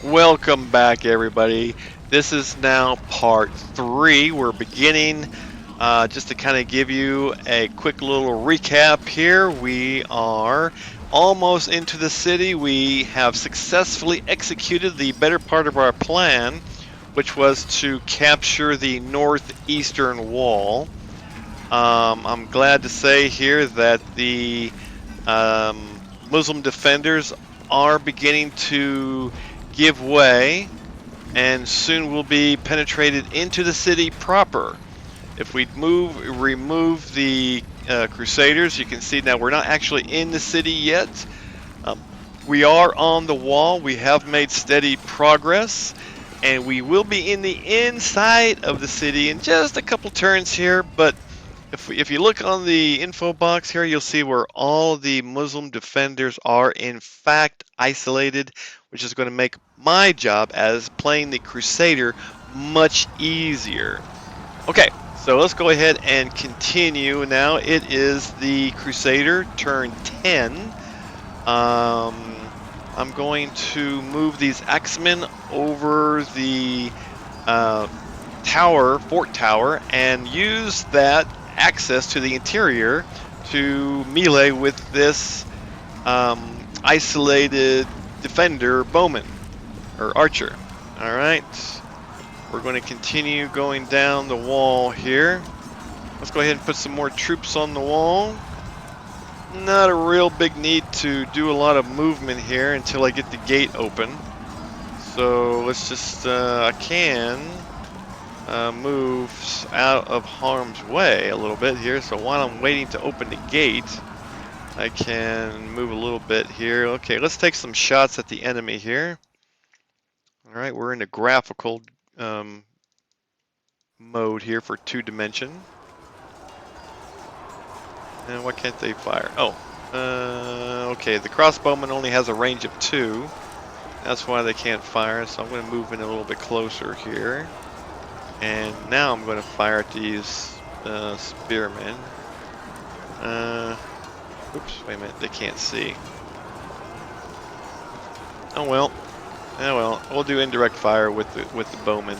Welcome back, everybody. This is now part 3. We're beginning just to kind of give you a quick little recap here. We are almost into the city. We have successfully executed the better part of our plan, which was to capture the northeastern wall. I'm glad to say here that the Muslim defenders are beginning to give way, and soon will be penetrated into the city proper. If we remove the Crusaders, you can see now we're not actually in the city yet. We are on the wall. We have made steady progress, and we will be in the inside of the city in just a couple turns here. But if you look on the info box here, you'll see where all the Muslim defenders are in fact isolated, which is going to make my job as playing the Crusader much easier. Okay, so let's go ahead and continue. Now it is the Crusader turn 10. I'm going to move these Axemen over the fort tower, and use that access to the interior to melee with this isolated defender bowman or archer. All right, we're going to continue going down the wall here. Let's go ahead and put some more troops on the wall. Not a real big need to do a lot of movement here until I get the gate open. So let's just I can move out of harm's way a little bit here. So while I'm waiting to open the gate, I can move a little bit here. Okay, let's take some shots at the enemy here. All right, we're in the graphical mode here for 2-dimension. And why can't they fire? Oh, okay, the crossbowman only has a range of 2. That's why they can't fire, so I'm going to move in a little bit closer here. And now I'm going to fire at these spearmen. Oops, wait a minute, they can't see. Oh well. Oh well, we'll do indirect fire with the bowmen.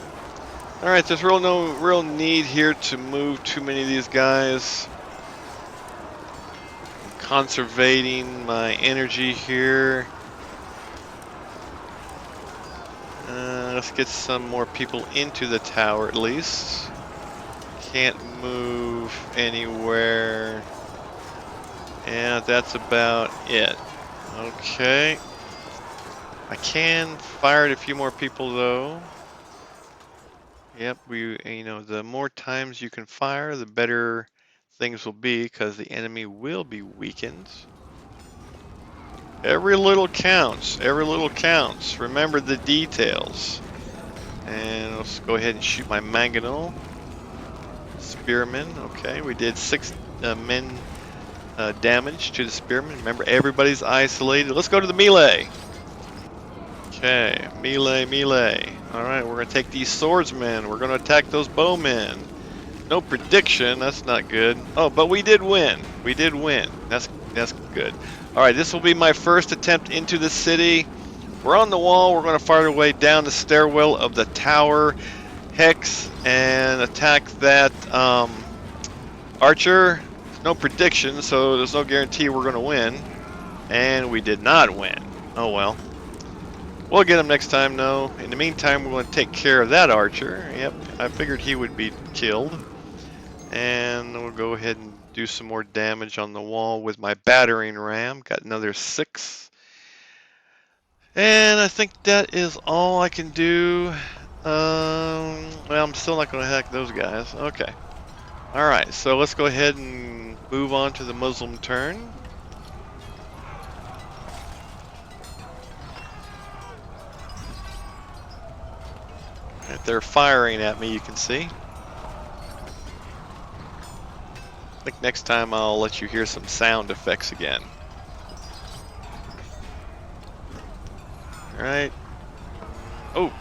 All right, there's no real need here to move too many of these guys. I'm conservating my energy here. Let's get some more people into the tower at least. Can't move anywhere. And that's about it. Okay. I can fire at a few more people though. Yep, the more times you can fire, the better things will be, because the enemy will be weakened. Every little counts. Every little counts. Remember the details. And let's go ahead and shoot my mangonel. Spearmen. Okay, we did 6 men damage to the spearmen. Remember, everybody's isolated. Let's go to the melee. Okay, melee. Alright, we're going to take these swordsmen. We're going to attack those bowmen. No prediction. That's not good. Oh, but we did win. We did win. That's good. Alright, this will be my first attempt into the city. We're on the wall. We're going to fire our way down the stairwell of the tower hex and attack that archer. No prediction, so there's no guarantee we're going to win. And we did not win. Oh well. We'll get him next time, though. In the meantime, we're going to take care of that archer. Yep, I figured he would be killed. And we'll go ahead and do some more damage on the wall with my battering ram. Got another 6. And I think that is all I can do. Well, I'm still not going to hack those guys. Okay. Alright, so let's go ahead and move on to the Muslim turn. If they're firing at me, you can see. I think next time I'll let you hear some sound effects again. Alright. Oh,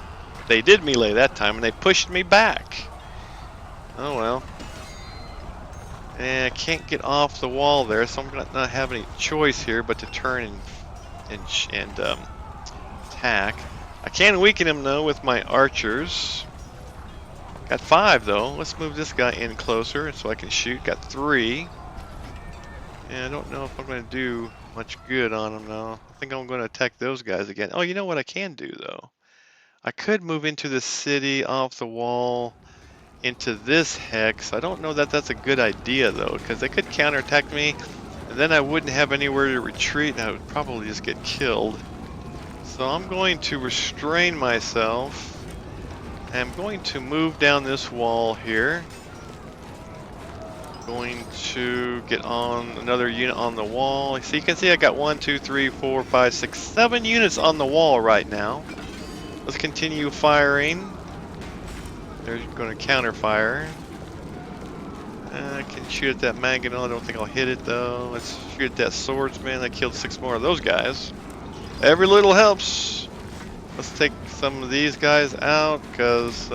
they did melee that time, and they pushed me back. Oh well. And I can't get off the wall there, so I'm going to not have any choice here but to turn and attack. I can weaken him though with my archers. Got 5 though. Let's move this guy in closer so I can shoot. Got 3. And I don't know if I'm going to do much good on him though. I think I'm going to attack those guys again. Oh, you know what I can do though? I could move into the city off the wall into this hex. I don't know that that's a good idea though, because they could counterattack me, and then I wouldn't have anywhere to retreat, and I would probably just get killed. So I'm going to restrain myself. I'm going to move down this wall here. Going to get on another unit on the wall. So you can see I got 1, 2, 3, 4, 5, 6, 7 units on the wall right now. Let's continue firing. They're going to counter fire. I can shoot at that mangonel. I don't think I'll hit it though. Let's shoot at that swordsman. I killed 6 more of those guys. Every little helps. Let's take some of these guys out because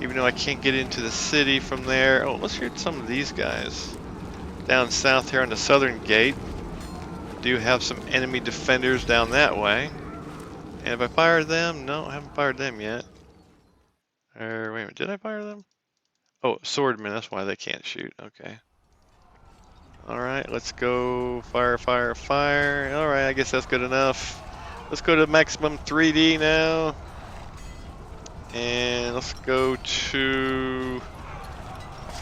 even though I can't get into the city from there. Oh, let's shoot some of these guys. Down south here on the southern gate. Do have some enemy defenders down that way. And have I fired them? No, I haven't fired them yet. Wait a minute, did I fire them? Oh, swordmen, that's why they can't shoot. Okay. Alright, let's go fire, fire, fire. Alright, I guess that's good enough. Let's go to maximum 3D now. And let's go to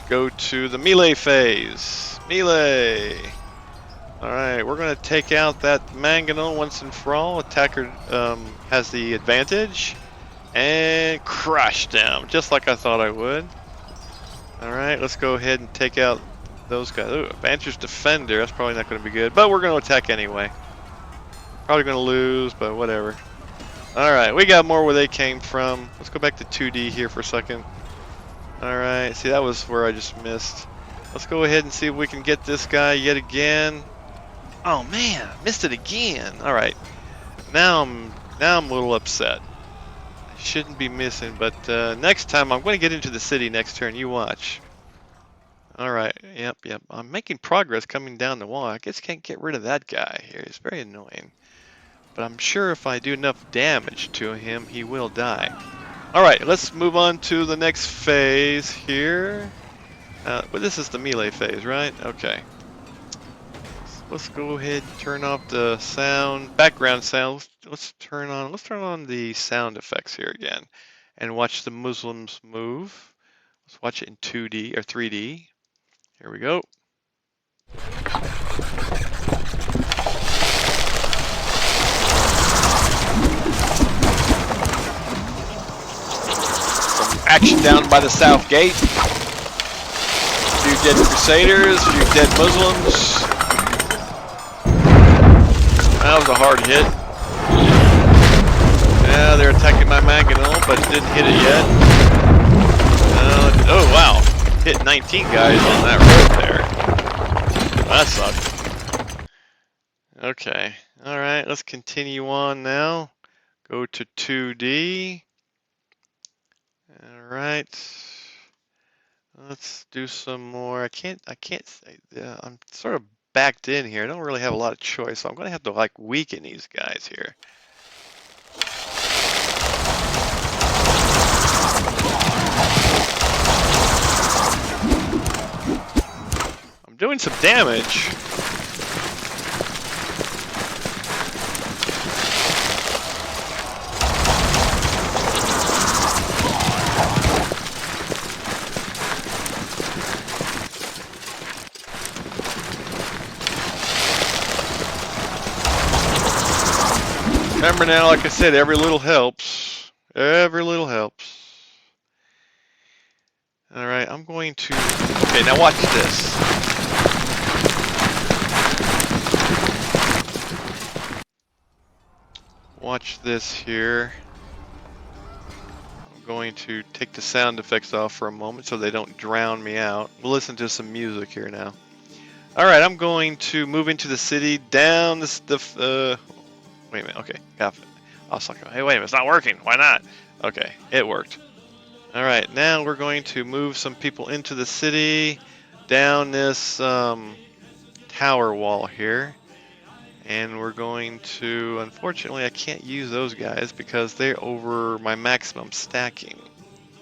the melee phase. Melee. Alright, we're gonna take out that mangonel once and for all. Attacker has the advantage. And crush them, just like I thought I would. Alright, let's go ahead and take out those guys. Ooh, Advantage Defender, that's probably not going to be good. But we're going to attack anyway. Probably going to lose, but whatever. Alright, we got more where they came from. Let's go back to 2D here for a second. Alright, see that was where I just missed. Let's go ahead and see if we can get this guy yet again. Oh man, missed it again. Alright, now I'm a little upset. Shouldn't be missing, but next time I'm going to get into the city next turn. You watch. Alright, yep. I'm making progress coming down the wall. I guess I can't get rid of that guy here. He's very annoying. But I'm sure if I do enough damage to him, he will die. Alright, let's move on to the next phase here. But this is the melee phase, right? Okay. Let's go ahead and turn off the sound, background sound. Let's turn on the sound effects here again and watch the Muslims move. Let's watch it in 2D or 3D. Here we go. Some action down by the south gate. A few dead Crusaders, a few dead Muslims. That was a hard hit. Yeah, they're attacking my mangonel, but didn't hit it yet. Oh wow, hit 19 guys on that road there. That sucked. Okay, alright, let's continue on now. Go to 2D. Alright. Let's do some more. I can't say, I'm sort of backed in here. I don't really have a lot of choice, so I'm going to have to like weaken these guys here. I'm doing some damage. Remember now, like I said, every little helps. Every little helps. Alright, I'm going to... Okay, now watch this. Watch this here. I'm going to take the sound effects off for a moment so they don't drown me out. We'll listen to some music here now. Alright, I'm going to move into the city down this... Wait a minute, okay. I was like, hey, wait a minute, it's not working. Why not? Okay, it worked. Alright, now we're going to move some people into the city, down this tower wall here. And we're going to, unfortunately, I can't use those guys because they're over my maximum stacking.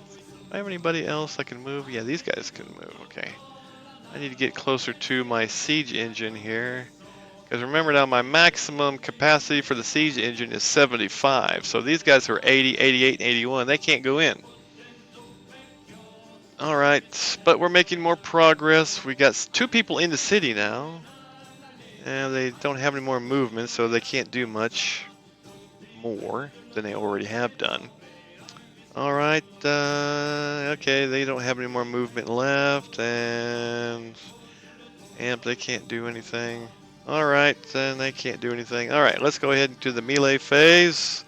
Do I have anybody else I can move? Yeah, these guys can move. Okay. I need to get closer to my siege engine here. Because remember now, my maximum capacity for the siege engine is 75. So these guys are 80, 88, and 81. They can't go in. Alright, but we're making more progress. We got 2 people in the city now. And they don't have any more movement, so they can't do much more than they already have done. Alright, okay, they don't have any more movement left, and they can't do anything. Alright, then they can't do anything. Alright, let's go ahead into the melee phase.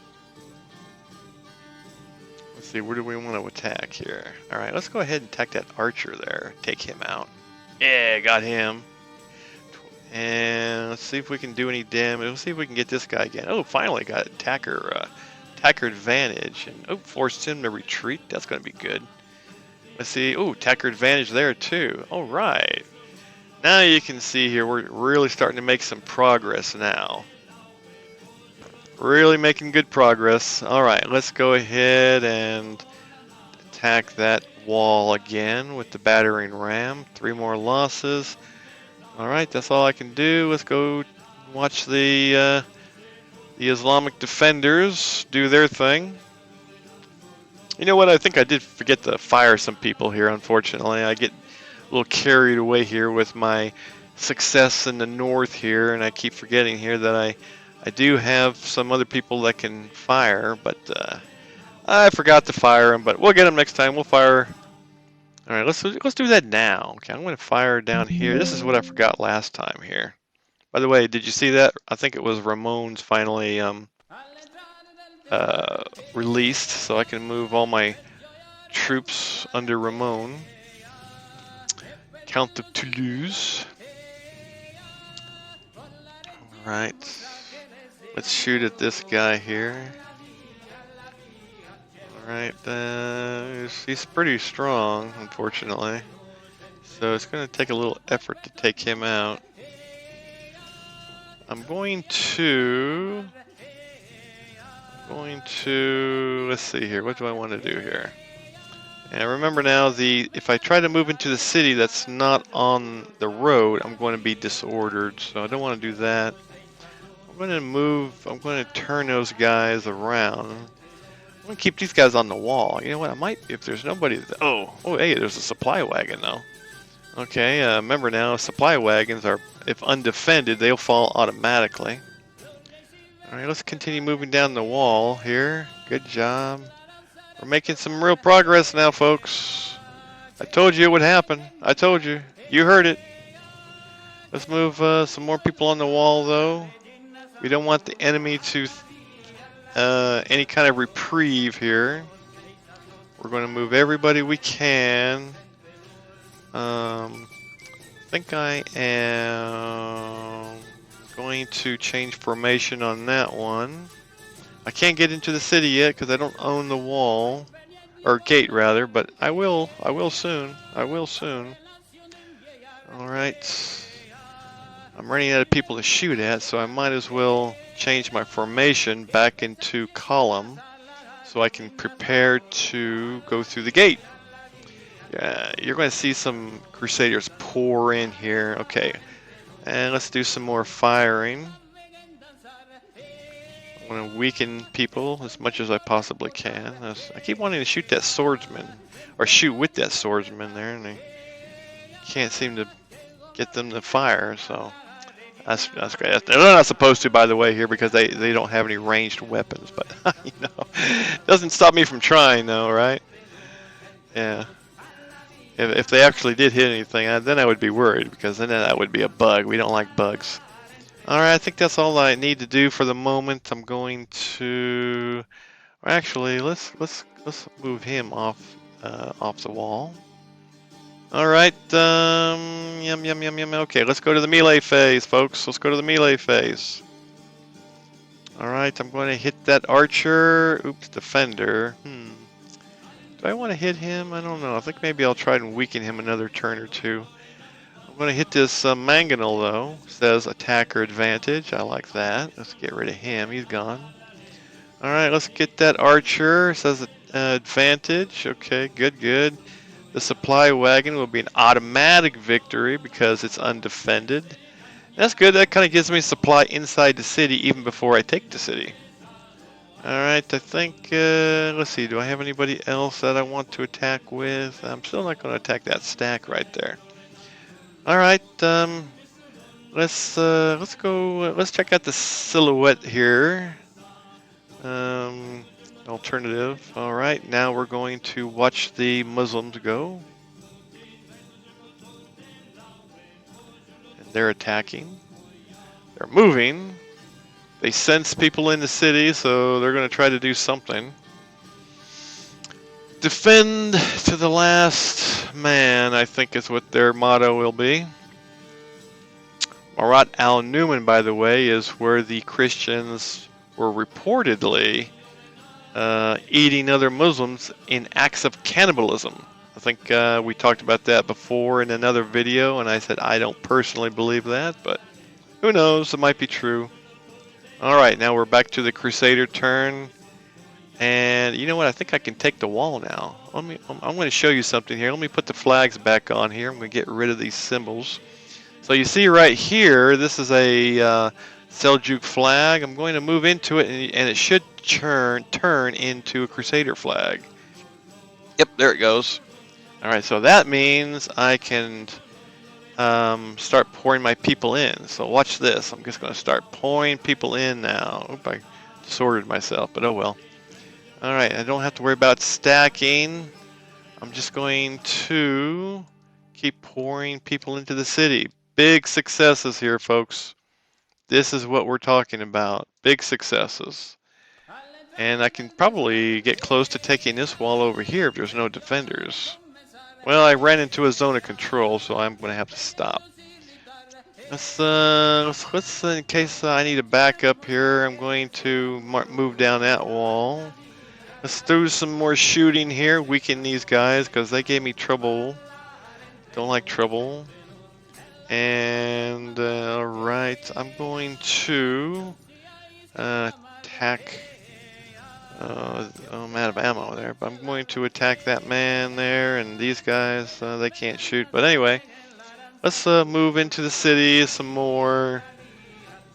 Let's see, where do we want to attack here? Alright, let's go ahead and attack that archer there. Take him out. Yeah, got him. And let's see if we can do any damage. Let's see if we can get this guy again. Oh, finally got attacker advantage. And oh, forced him to retreat. That's going to be good. Let's see. Oh, attacker advantage there too. All right. Now you can see here we're really starting to make some progress now. Really making good progress. All right, let's go ahead and attack that wall again with the battering ram. 3 more losses. Alright, that's all I can do. Let's go watch the Islamic defenders do their thing. You know what? I think I did forget to fire some people here, unfortunately. I get a little carried away here with my success in the north here, and I keep forgetting here that I do have some other people that can fire, but I forgot to fire them, but we'll get them next time. We'll fire. All right, let's do that now. Okay, I'm going to fire down here. This is what I forgot last time here. By the way, did you see that? I think it was Ramon's finally released, so I can move all my troops under Ramon. Count of Toulouse. All right, let's shoot at this guy here. Alright, he's pretty strong, unfortunately. So it's going to take a little effort to take him out. I'm going to, let's see here, what do I want to do here? And remember now, if I try to move into the city that's not on the road, I'm going to be disordered, so I don't want to do that. I'm going to turn those guys around. I'm going to keep these guys on the wall. You know what? I might, if there's nobody. Oh, hey, there's a supply wagon though. Okay, remember now, supply wagons are, if undefended, they'll fall automatically. Alright, let's continue moving down the wall here. Good job. We're making some real progress now, folks. I told you it would happen. I told you. You heard it. Let's move some more people on the wall, though. We don't want the enemy to any kind of reprieve here. We're going to move everybody we can. I think I am going to change formation on that one. I can't get into the city yet because I don't own the wall, or gate rather, but I will soon. I will soon. All right. I'm running out of people to shoot at, so I might as well change my formation back into column so I can prepare to go through the gate. Yeah, you're going to see some Crusaders pour in here. Okay, and let's do some more firing. I want to weaken people as much as I possibly can. I keep wanting to shoot that swordsman, or shoot with that swordsman there, and I can't seem to get them to fire, so that's great. They're not supposed to, by the way, here because they don't have any ranged weapons, but you know, doesn't stop me from trying though, right? Yeah. If they actually did hit anything, then I would be worried because then that would be a bug. We don't like bugs. All right, I think that's all I need to do for the moment. I'm going to, actually, let's move him off the wall. All right, yum. Okay, let's go to the melee phase, folks. Let's go to the melee phase. All right, I'm going to hit that archer. Oops, defender. Do I want to hit him? I don't know. I think maybe I'll try and weaken him another turn or two. I'm going to hit this mangonel though. It says attacker advantage. I like that. Let's get rid of him. He's gone. All right, let's get that archer. It says advantage. Okay, good, good. The supply wagon will be an automatic victory because it's undefended. That's good. That kind of gives me supply inside the city even before I take the city. Alright, I think, let's see, do I have anybody else that I want to attack with? I'm still not going to attack that stack right there. Alright, let's go, let's check out the silhouette here. Alternative. Alright, now we're going to watch the Muslims go. And they're attacking. They're moving. They sense people in the city, so they're going to try to do something. Defend to the last man, I think is what their motto will be. Marat al-Numan, by the way, is where the Christians were reportedly eating other Muslims in acts of cannibalism. I think we talked about that before in another video, and I said I don't personally believe that, but who knows, it might be true. Alright, now we're back to the Crusader turn. And you know what? I think I can take the wall now. I'm going to show you something here. Let me put the flags back on here. I'm going to get rid of these symbols. So you see right here, this is a Seljuk flag. I'm going to move into it, and it should turn into a Crusader flag. Yep, there it goes. Alright, so that means I can start pouring my people in. So watch this. I'm just going to start pouring people in now. Oop, I disordered myself, but oh well. Alright, I don't have to worry about stacking. I'm just going to keep pouring people into the city. Big successes here, folks. This is what we're talking about. Big successes. And I can probably get close to taking this wall over here if there's no defenders. Well, I ran into a zone of control, so I'm going to have to stop. Let's in case I need a backup here, I'm going to move down that wall. Let's do some more shooting here, weaken these guys, because they gave me trouble. Don't like trouble. And, alright, I'm going to attack. I'm out of ammo there, but I'm going to attack that man there, and these guys, they can't shoot. But anyway, let's move into the city some more.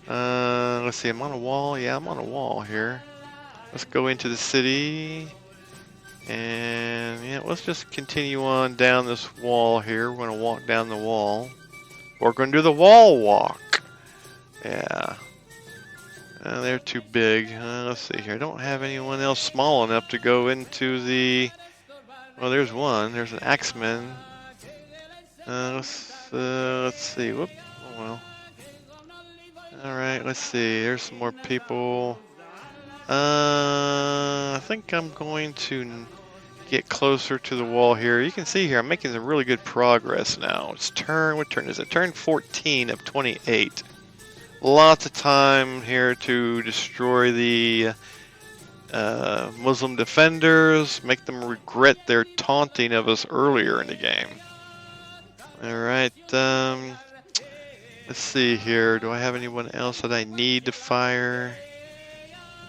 Let's see, I'm on a wall. Yeah, I'm on a wall here. Let's go into the city. And yeah, let's just continue on down this wall here. We're going to walk down the wall. We're going to do the wall walk. Yeah. They're too big. Let's see here. I don't have anyone else small enough to go into the... Well, there's one. There's an axeman. Let's see. Whoop. Oh, well. Alright, let's see. There's some more people. I think I'm going to get closer to the wall here. You can see here, I'm making some really good progress now. It's what turn is it? Turn 14 of 28. Lots of time here to destroy the Muslim defenders, make them regret their taunting of us earlier in the game. Alright, let's see here. Do I have anyone else that I need to fire?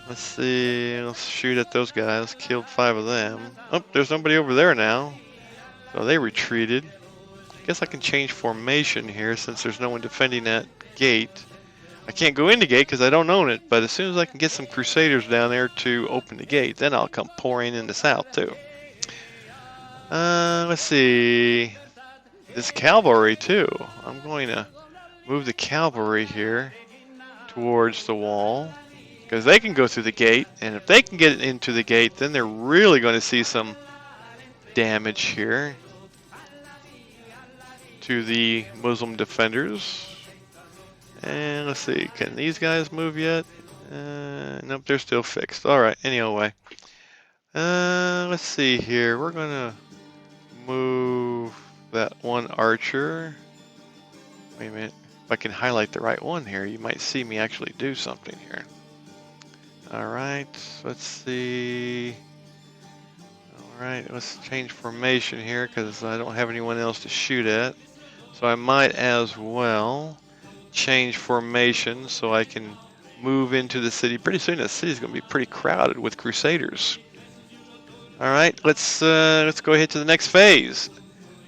Let's see. Let's shoot at those guys. Killed 5 of them. Oh, there's nobody over there now. So they retreated. Guess I can change formation here since there's no one defending that gate. I can't go in the gate because I don't own it, but as soon as I can get some Crusaders down there to open the gate, then I'll come pouring in the south too. Let's see. This cavalry too. I'm going to move the cavalry here towards the wall because they can go through the gate, and if they can get into the gate, then they're really going to see some damage here to the Muslim defenders. And let's see, can these guys move yet? Nope, they're still fixed. Alright, anyway. Let's see here. We're going to move that one archer. Wait a minute. If I can highlight the right one here, you might see me actually do something here. Alright, let's see. Alright, let's change formation here because I don't have anyone else to shoot at. So I might as well change formation so I can move into the city. Pretty soon the city's going to be pretty crowded with Crusaders. All right, let's go ahead to the next phase.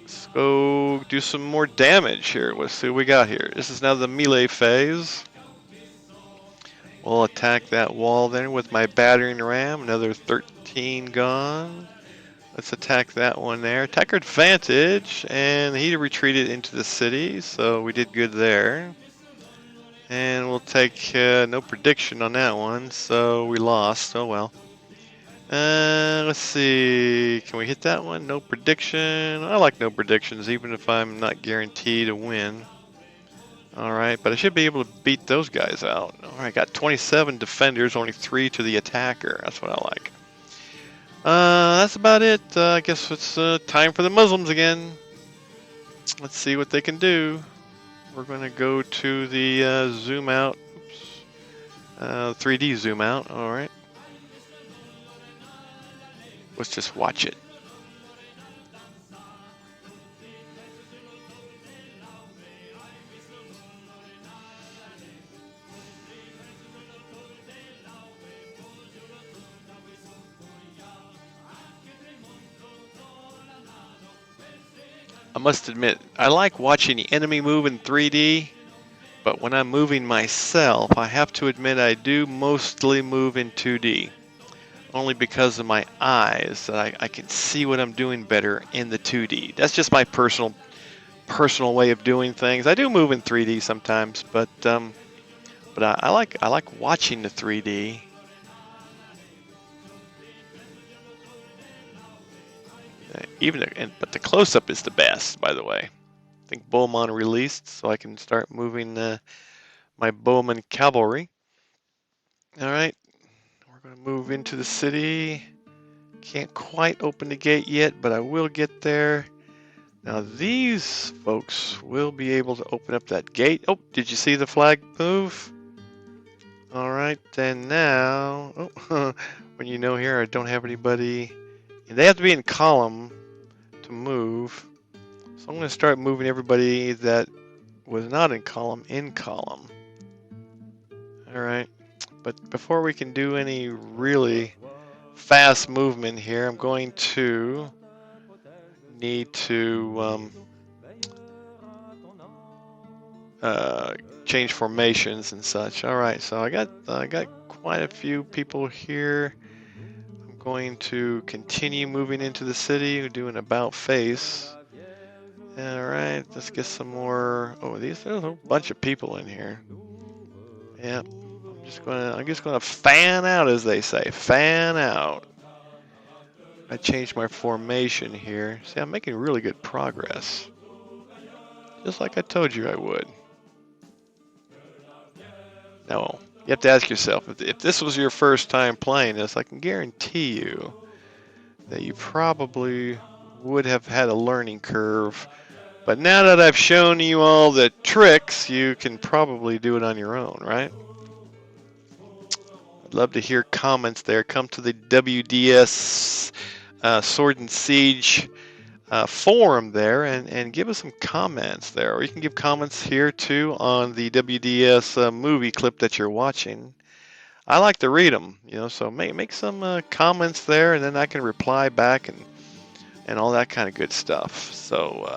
Let's go do some more damage here. Let's see what we got here. This is now the melee phase. We'll attack that wall there with my battering ram. Another 13 gone. Let's attack that one there. Attacker advantage, and he retreated into the city, so we did good there. And we'll take no prediction on that one, so we lost. Oh well. Let's see. Can we hit that one? No prediction. I like no predictions, even if I'm not guaranteed to win. Alright, but I should be able to beat those guys out. Alright, got 27 defenders, only 3 to the attacker. That's what I like. That's about it. I guess it's time for the Muslims again. Let's see what they can do. We're going to go to the zoom out. Oops. 3D zoom out. Alright. Let's just watch it. I must admit, I like watching the enemy move in 3D, but when I'm moving myself, I have to admit I do mostly move in 2D. Only because of my eyes, that I can see what I'm doing better in the 2D. That's just my personal way of doing things. I do move in 3D sometimes, but I like watching the 3D. But the close-up is the best, by the way. I think Bowman released, so I can start moving my Bowman cavalry. All right, we're going to move into the city. Can't quite open the gate yet, but I will get there. Now these folks will be able to open up that gate. Oh, did you see the flag move? All right, then now, oh, when you know here I don't have anybody, and they have to be in column to move. So I'm going to start moving everybody that was not in column. All right, but before we can do any really fast movement here, I'm going to need to change formations and such. All right, so I got quite a few people here. I'm going to continue moving into the city, do an about face. All right, let's get some more. Oh, there's a bunch of people in here. Yep. I'm just gonna fan out, as they say, fan out. I changed my formation here. See, I'm making really good progress. Just like I told you I would. Now, you have to ask yourself, if this was your first time playing this, I can guarantee you that you probably would have had a learning curve. But now that I've shown you all the tricks, you can probably do it on your own, right? I'd love to hear comments there. Come to the WDS Sword and Siege forum there and give us some comments there. Or you can give comments here too on the WDS movie clip that you're watching. I like to read them, so make some comments there, and then I can reply back and all that kind of good stuff. So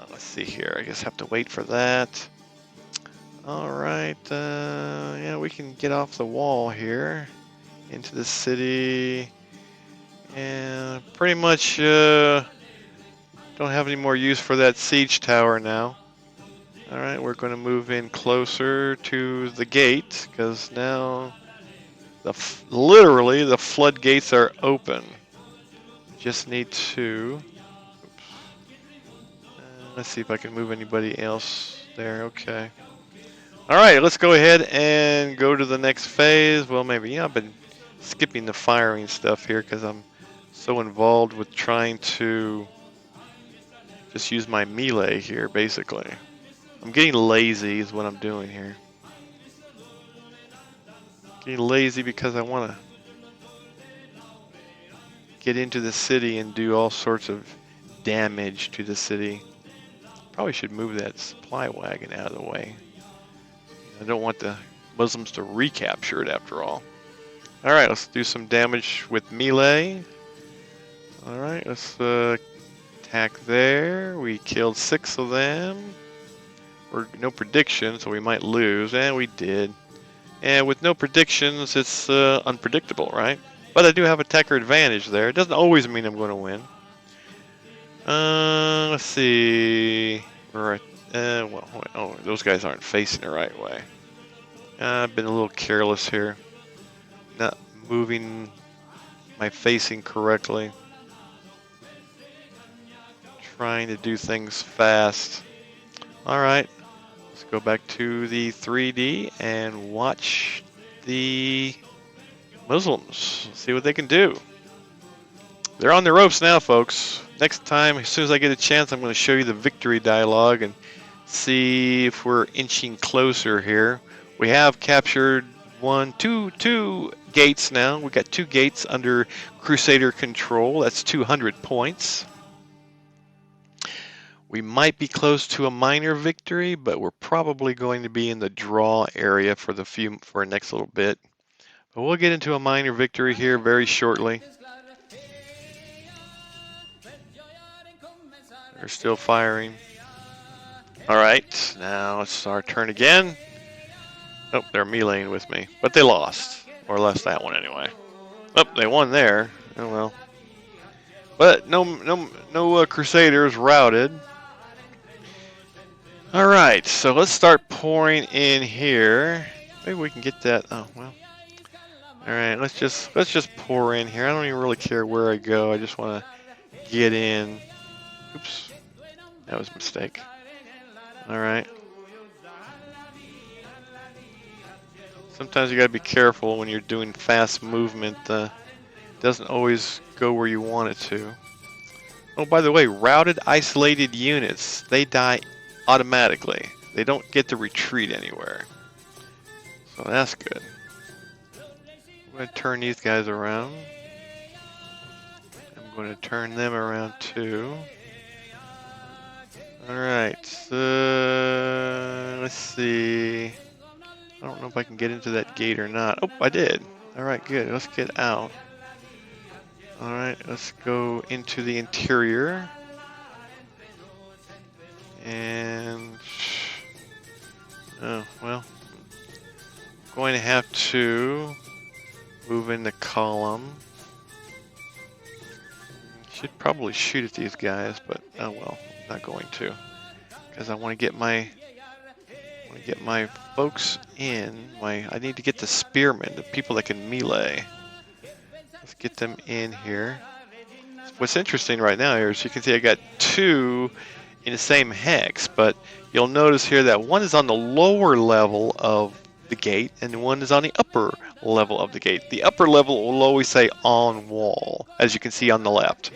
let's see here. I guess I have to wait for that. All right, yeah, we can get off the wall here into the city, and pretty much don't have any more use for that siege tower now. All right, we're going to move in closer to the gate because now literally the floodgates are open. Just need to. Oops. Let's see if I can move anybody else there. Okay. All right, let's go ahead and go to the next phase. Well, maybe, I've been skipping the firing stuff here because I'm so involved with trying to just use my melee here, basically. I'm getting lazy is what I'm doing here. Getting lazy because I want to get into the city and do all sorts of damage to the city. Probably should move that supply wagon out of the way. I don't want the Muslims to recapture it after all. Alright, let's do some damage with melee. Alright, let's attack there. We killed 6 of them. No prediction, so we might lose, and we did. And with no predictions, it's unpredictable, right? But I do have attacker advantage there. It doesn't always mean I'm going to win. Let's see. Right. Well, oh, those guys aren't facing the right way. I've been a little careless here. Not moving my facing correctly. Trying to do things fast. Alright. Let's go back to the 3D and watch the Muslims. See what they can do. They're on the ropes now, folks. Next time, as soon as I get a chance, I'm going to show you the victory dialogue and see if we're inching closer here. We have captured two gates now. We got 2 gates under Crusader control. That's 200 points. We might be close to a minor victory, but we're probably going to be in the draw area for our next little bit. But we'll get into a minor victory here very shortly. They're still firing. Alright, now it's our turn again. Oh, they're meleeing with me. But they lost. Or lost that one anyway. Oh, they won there. Oh well. But no Crusaders routed. Alright, so let's start pouring in here. Maybe we can get that. Oh well. Alright, let's just pour in here. I don't even really care where I go. I just want to get in. Oops. That was a mistake. Alright. Sometimes you gotta be careful when you're doing fast movement. It doesn't always go where you want it to. Oh, by the way, routed isolated units, they die automatically. They don't get to retreat anywhere. So that's good. I'm going to turn these guys around. I'm going to turn them around too. Alright, let's see. I don't know if I can get into that gate or not. Oh, I did. Alright, good. Let's get out. Alright, let's go into the interior. And... oh, well. I'm going to have to move in the column. Should probably shoot at these guys, but oh well. Not going to, because I want to get my folks in. I need to get the spearmen, the people that can melee. Let's get them in here. What's interesting right now here is you can see I got 2 in the same hex, but you'll notice here that one is on the lower level of the gate and one is on the upper level of the gate. The upper level will always say on wall, as you can see on the left.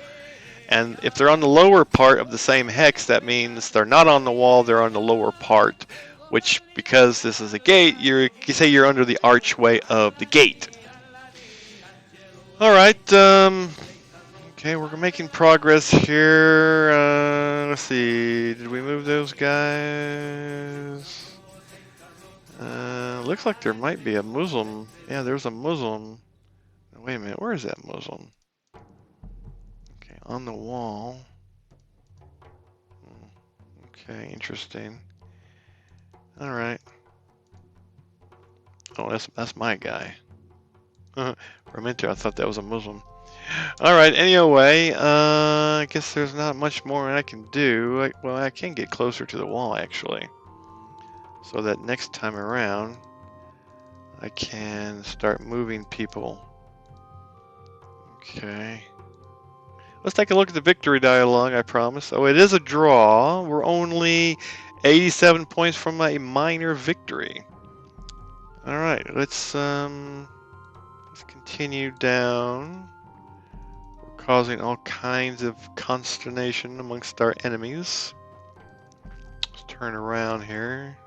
And if they're on the lower part of the same hex, that means they're not on the wall, they're on the lower part, which, because this is a gate, you say you're under the archway of the gate. Alright, okay, we're making progress here. Let's see, did we move those guys? Looks like there might be a Muslim. Yeah, there's a Muslim. Wait a minute, where is that Muslim? On the wall. Okay, interesting. All right. Oh, that's my guy. For a minute there, I thought that was a Muslim. All right. Anyway, I guess there's not much more I can do. Well, I can get closer to the wall actually, so that next time around, I can start moving people. Okay. Let's take a look at the victory dialogue, I promise. Oh, it is a draw. We're only 87 points from a minor victory. Alright, let's continue down. We're causing all kinds of consternation amongst our enemies. Let's turn around here.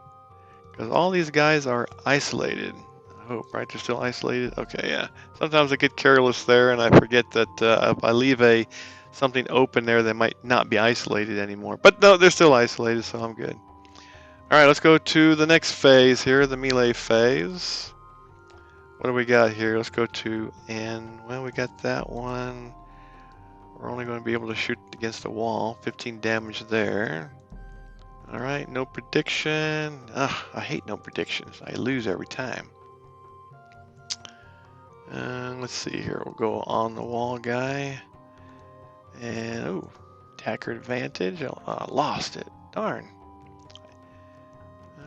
Because all these guys are isolated. I hope, right? They're still isolated? Okay, yeah. Sometimes I get careless there and I forget that if I leave a something open there that might not be isolated anymore. But no, they're still isolated, so I'm good. All right, let's go to the next phase here, the melee phase. What do we got here? Let's go to N. Well, we got that one. We're only going to be able to shoot against the wall. 15 damage there. All right, no prediction. Ugh, I hate no predictions. I lose every time. Let's see here. We'll go on the wall guy. And, ooh, attacker advantage. Oh, lost it. Darn.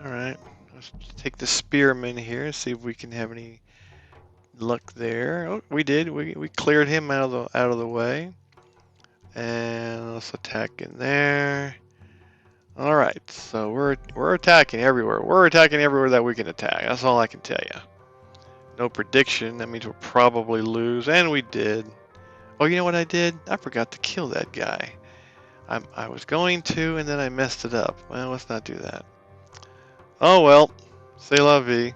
All right, let's take the spearman here. See if we can have any luck there. Oh, we did. We cleared him out of the way. And let's attack in there. All right, so we're attacking everywhere. We're attacking everywhere that we can attack. That's all I can tell you. No prediction. That means we'll probably lose, and we did. Oh, you know what I did? I forgot to kill that guy. I was going to, and then I messed it up. Well, let's not do that. Oh well, c'est la vie.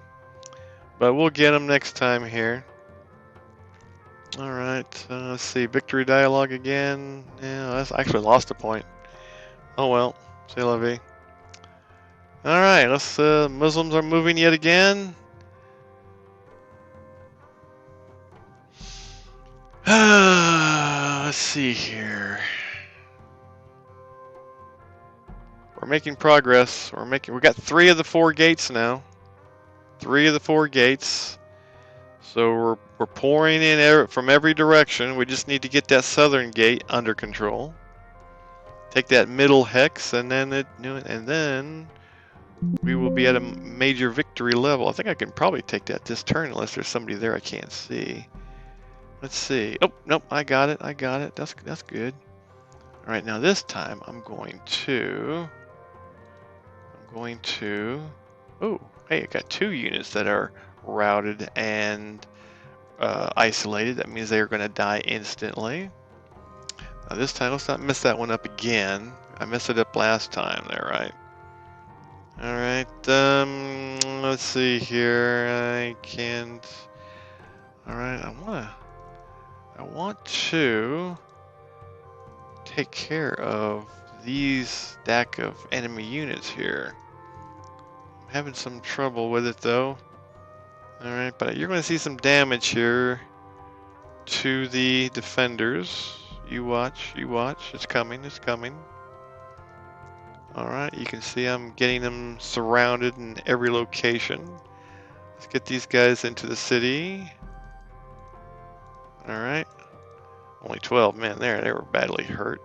But we'll get him next time here. All right, let's see. Victory dialogue again. Yeah, that's actually lost a point. Oh well, c'est la vie. All right, let's. Muslims are moving yet again. Let's see here. We're making progress. We got 3 of the 4 gates now. 3 of the 4 gates. So we're pouring in from every direction. We just need to get that southern gate under control. Take that middle hex, and then we will be at a major victory level. I think I can probably take that this turn unless there's somebody there I can't see. Let's see. Oh, nope, I got it. That's good. All right, now this time I'm going to. Oh, hey, I got 2 units that are routed and isolated. That means they are going to die instantly. Now this time, let's not mess that one up again. I messed it up last time there, right? All right. Let's see here. I can't. All right. I want to take care of these stack of enemy units here. I'm having some trouble with it though. Alright, but you're going to see some damage here to the defenders. You watch. It's coming. Alright, you can see I'm getting them surrounded in every location. Let's get these guys into the city. Alright. Only 12 men there. They were badly hurt.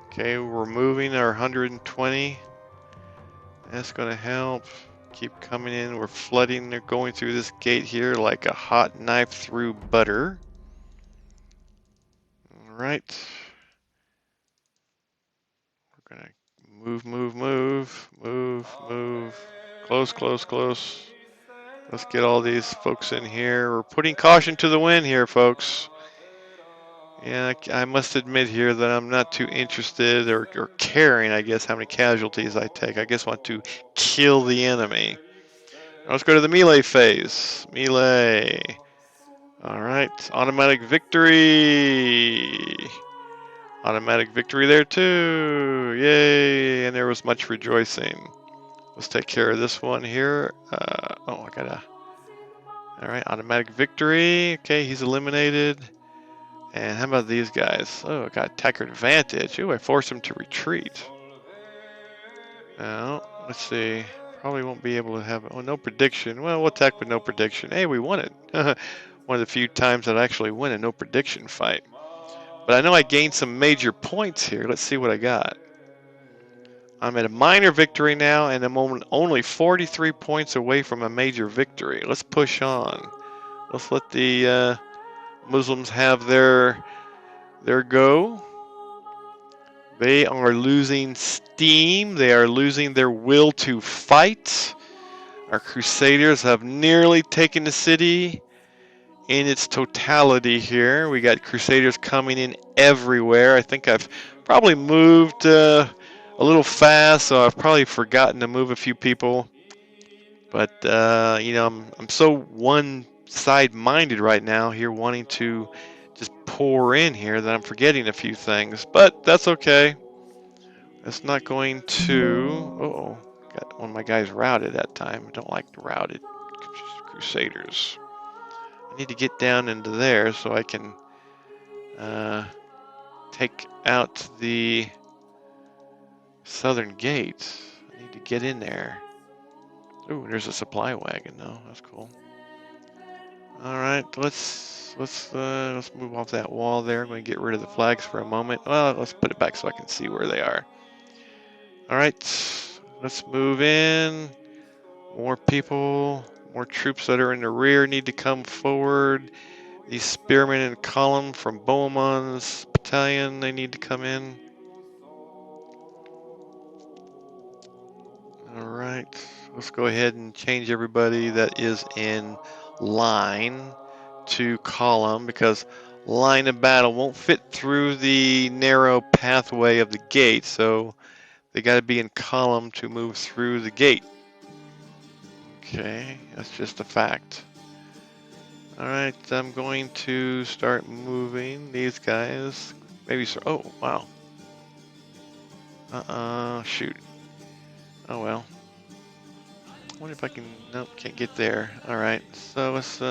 Okay, we're moving our 120. That's going to help. Keep coming in. We're flooding. They're going through this gate here like a hot knife through butter. All right. We're going to move. Close. Let's get all these folks in here. We're putting caution to the wind here, folks. Yeah, I must admit here that I'm not too interested or caring, I guess, how many casualties I take. I just want to kill the enemy. Now let's go to the melee phase. Melee. All right, automatic victory. Automatic victory there too. Yay, and there was much rejoicing. Let's take care of this one here. Oh, I gotta. All right, automatic victory. Okay, he's eliminated. And how about these guys? Oh, I got attacker advantage. Ooh, I forced him to retreat. Now, let's see. Probably won't be able to have. Oh, no prediction. Well, we'll attack with no prediction. Hey, we won it. One of the few times that I actually win a no prediction fight. But I know I gained some major points here. Let's see what I got. I'm at a minor victory now, and I'm only 43 points away from a major victory. Let's push on. Let's let the Muslims have their go. They are losing steam. They are losing their will to fight. Our Crusaders have nearly taken the city in its totality here. We got Crusaders coming in everywhere. I think I've probably moved a little fast, so I've probably forgotten to move a few people. But you know, I'm so one side-minded right now here, wanting to just pour in here, that I'm forgetting a few things, but that's okay. That's not going to. Uh-oh, got one of my guys routed that time. I don't like the routed Crusaders. I need to get down into there so I can take out the southern gate. I need to get in there. Ooh, there's a supply wagon though. That's cool. All right, let's move off that wall there. I'm going to get rid of the flags for a moment. Well, let's put it back so I can see where they are. All right, let's move in. More people, more troops that are in the rear need to come forward. These spearmen in column from Bohemond's battalion, they need to come in. All right, let's go ahead and change everybody that is in line to column, because line of battle won't fit through the narrow pathway of the gate, so they got to be in column to move through the gate. Okay, that's just a fact. All right, I'm going to start moving these guys. Maybe so. Oh, wow. Shoot. Oh well. I wonder if I can. Nope, can't get there. All right, so let's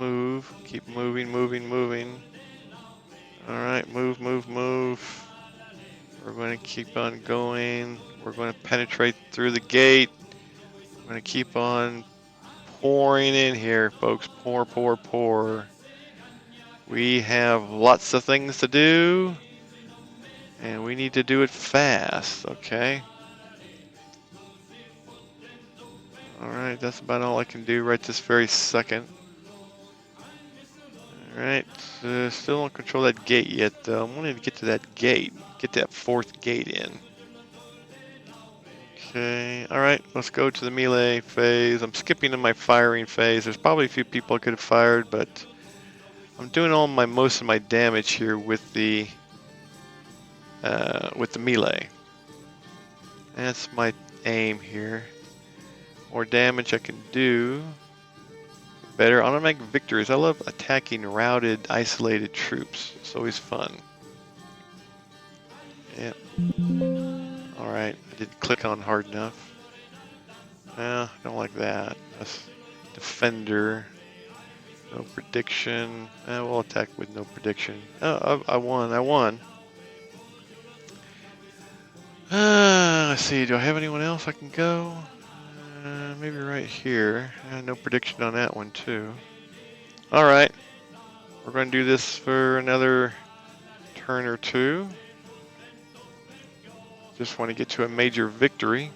move. Keep moving, moving, moving. All right, move, move, move. We're going to keep on going. We're going to penetrate through the gate. We're going to keep on pouring in here, folks. Pour, pour, pour. We have lots of things to do, and we need to do it fast, okay? Alright, that's about all I can do right this very second. Alright, still don't control that gate yet, though. I'm wanting to get to that gate, get that fourth gate in. Okay, alright, let's go to the melee phase. I'm skipping to my firing phase. There's probably a few people I could have fired, but I'm doing most of my damage here with the melee. That's my aim here. More damage I can do, better. Automatic victories. I love attacking routed, isolated troops. It's always fun. Yep. Alright, I didn't click on hard enough. I don't like that. That's defender. No prediction. We'll attack with no prediction. Oh, I won. Let's see, do I have anyone else I can go? Maybe right here. No prediction on that one too. Alright, we're going to do this for another turn or two. Just want to get to a major victory.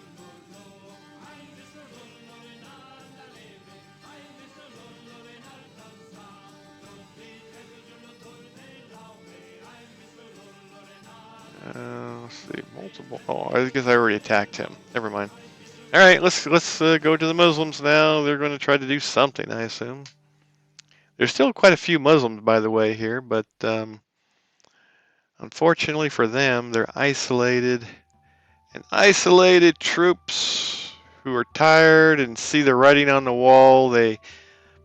Let's see, multiple. Oh, I guess I already attacked him. Never mind. All right, let's go to the Muslims now. They're going to try to do something, I assume. There's still quite a few Muslims, by the way, here, but unfortunately for them, they're isolated. And isolated troops who are tired and see the writing on the wall, they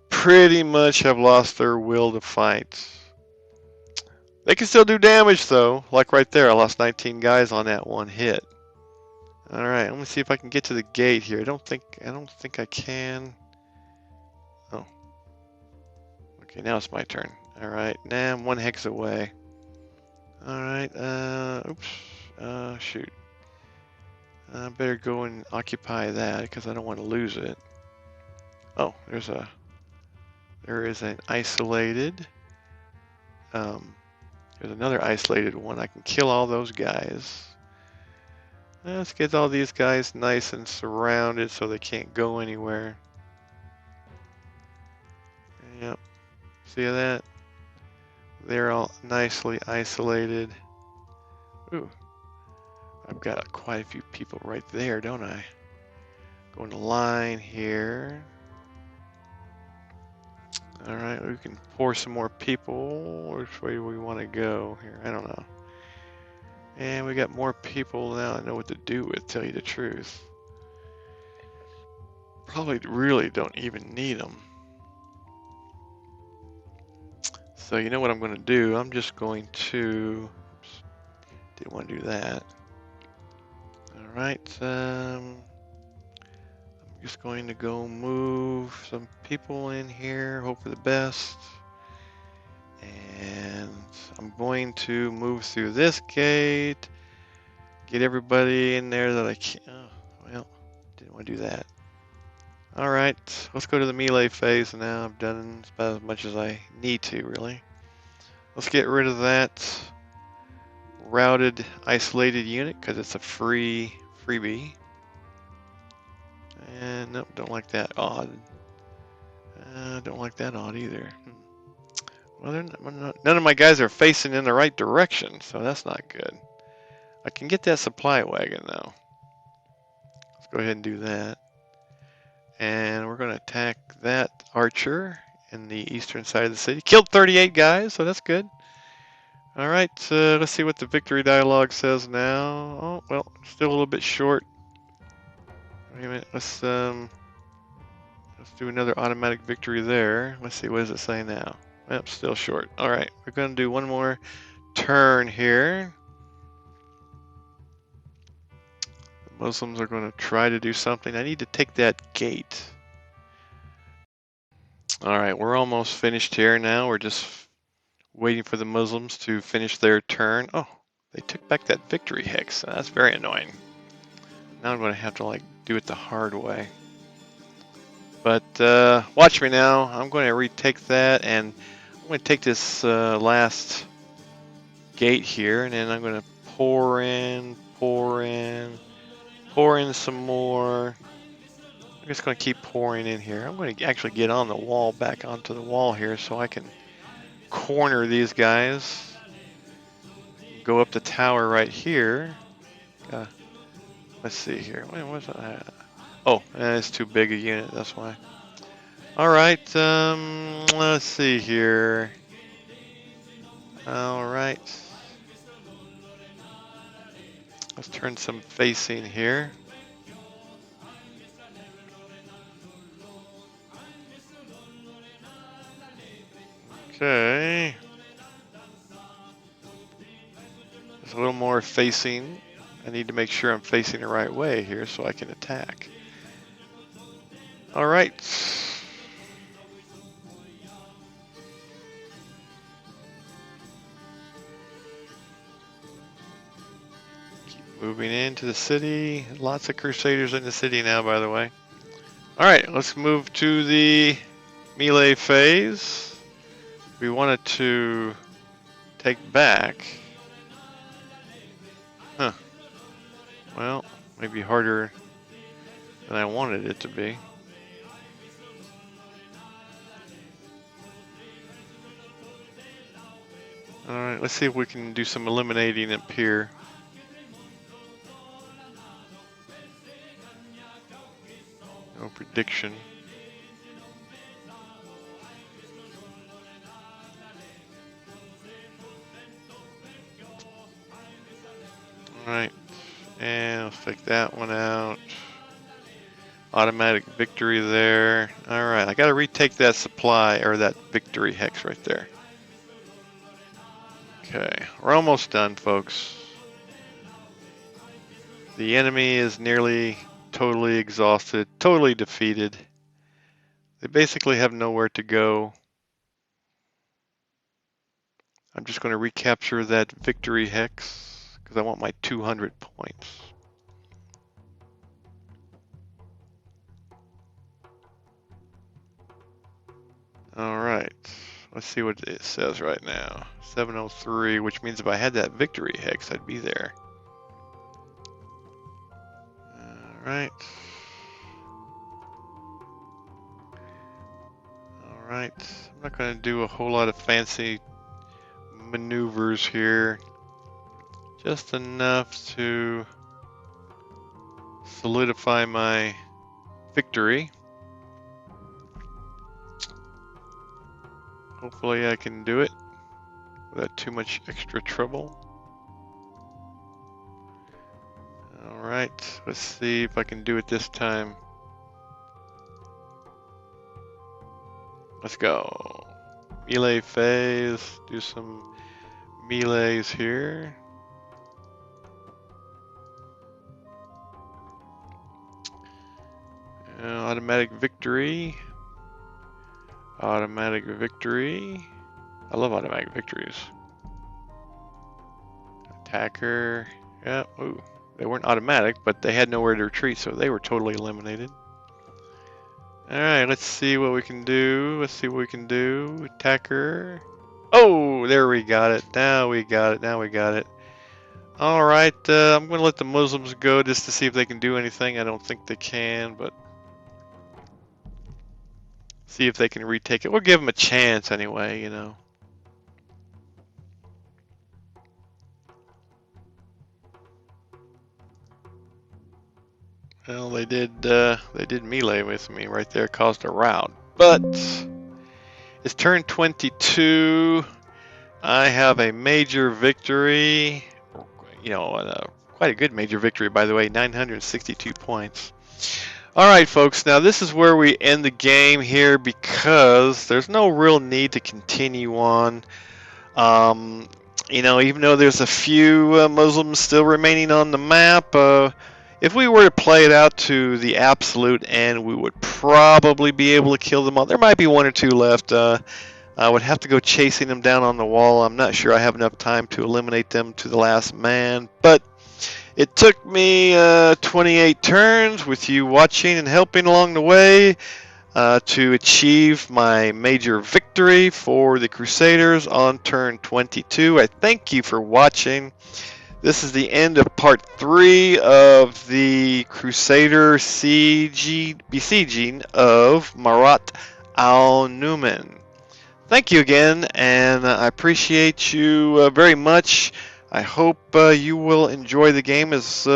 pretty much have lost their will to fight. They can still do damage, though. Like right there, I lost 19 guys on that one hit. All right, let me see if I can get to the gate here. I don't think I can. Oh. Okay, now it's my turn. All right, now I'm one hex away. All right. Oops. Shoot. I better go and occupy that because I don't want to lose it. Oh, there is an isolated. There's another isolated one. I can kill all those guys. Let's get all these guys nice and surrounded so they can't go anywhere. Yep. See that? They're all nicely isolated. Ooh. I've got quite a few people right there, don't I? Going to line here. All right, we can pour some more people. Which way do we want to go here? I don't know. And we got more people now. I know what to do with, tell you the truth. Probably really don't even need them. So you know what I'm going to do? I'm just going to... Oops, didn't want to do that. All right. I'm just going to go move some people in here. Hope for the best. And I'm going to move through this gate. Get everybody in there that I can. Oh, well, didn't want to do that. All right, let's go to the melee phase now. I've done about as much as I need to, really. Let's get rid of that routed isolated unit because it's a freebie. And nope, don't like that odd. Don't like that odd either. Well, none of my guys are facing in the right direction, so that's not good. I can get that supply wagon though. Let's go ahead and do that. And we're going to attack that archer in the eastern side of the city. Killed 38 guys, so that's good. All right, let's see what the victory dialogue says now. Oh, well, still a little bit short. Wait a minute, let's do another automatic victory there. Let's see, what does it say now? Well, still short. All right, we're going to do one more turn here. The Muslims are going to try to do something. I need to take that gate. All right, we're almost finished here now. We're just waiting for the Muslims to finish their turn. Oh, they took back that victory hex. That's very annoying. Now I'm going to have to like do it the hard way. But watch me now. I'm going to retake that, and I'm going to take this last gate here, and then I'm going to pour in some more. I'm just going to keep pouring in here. I'm going to actually get on the wall, back onto the wall here, so I can corner these guys. Go up the tower right here. Let's see here. Wait, what's that? Oh, it's too big a unit. That's why. All right. Let's see here. All right. Let's turn some facing here. Okay. There's a little more facing. I need to make sure I'm facing the right way here so I can attack. All right. Keep moving into the city. Lots of Crusaders in the city now, by the way. All right, let's move to the melee phase. We wanted to take back. Huh. Well, maybe harder than I wanted it to be. All right, let's see if we can do some eliminating up here. No prediction. All right, and let's take that one out. Automatic victory there. All right, I got to retake that supply, or that victory hex right there. Okay, we're almost done, folks. The enemy is nearly totally exhausted, totally defeated. They basically have nowhere to go. I'm just going to recapture that victory hex because I want my 200 points. All right, let's see what it says right now. 703, which means if I had that victory hex, I'd be there. All right. All right, I'm not going to do a whole lot of fancy maneuvers here. Just enough to solidify my victory. Hopefully I can do it without too much extra trouble. All right, let's see if I can do it this time. Let's go. Melee phase. Do some melees here. Automatic victory. Automatic victory. I love automatic victories. Attacker. Yeah, ooh. They weren't automatic, but they had nowhere to retreat, so they were totally eliminated. Alright, let's see what we can do. Let's see what we can do. Attacker. Oh, there we got it. Now we got it. Now we got it. Alright, I'm going to let the Muslims go just to see if they can do anything. I don't think they can, but see if they can retake it. We'll give them a chance anyway, you know. Well, they did melee with me right there, caused a rout. But it's turn 22. I have a major victory. You know, quite a good major victory, by the way, 962 points. All right, folks, now this is where we end the game here because there's no real need to continue on. You know, even though there's a few Muslims still remaining on the map, if we were to play it out to the absolute end, we would probably be able to kill them all. There might be one or two left. I would have to go chasing them down on the wall. I'm not sure I have enough time to eliminate them to the last man, but it took me 28 turns with you watching and helping along the way to achieve my major victory for the Crusaders on turn 22. I thank you for watching. This is the end of part 3 of the Crusader besieging of Marat al-Numan. Thank you again, and I appreciate you very much. I hope you will enjoy the game as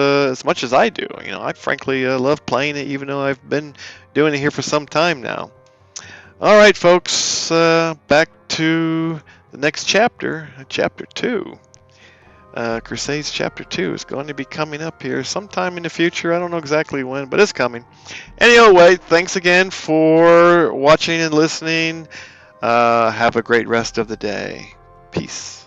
much as I do. You know, I frankly love playing it, even though I've been doing it here for some time now. All right, folks, back to the next chapter, chapter 2. Crusades Chapter 2 is going to be coming up here sometime in the future. I don't know exactly when, but it's coming. Anyway, thanks again for watching and listening. Have a great rest of the day. Peace.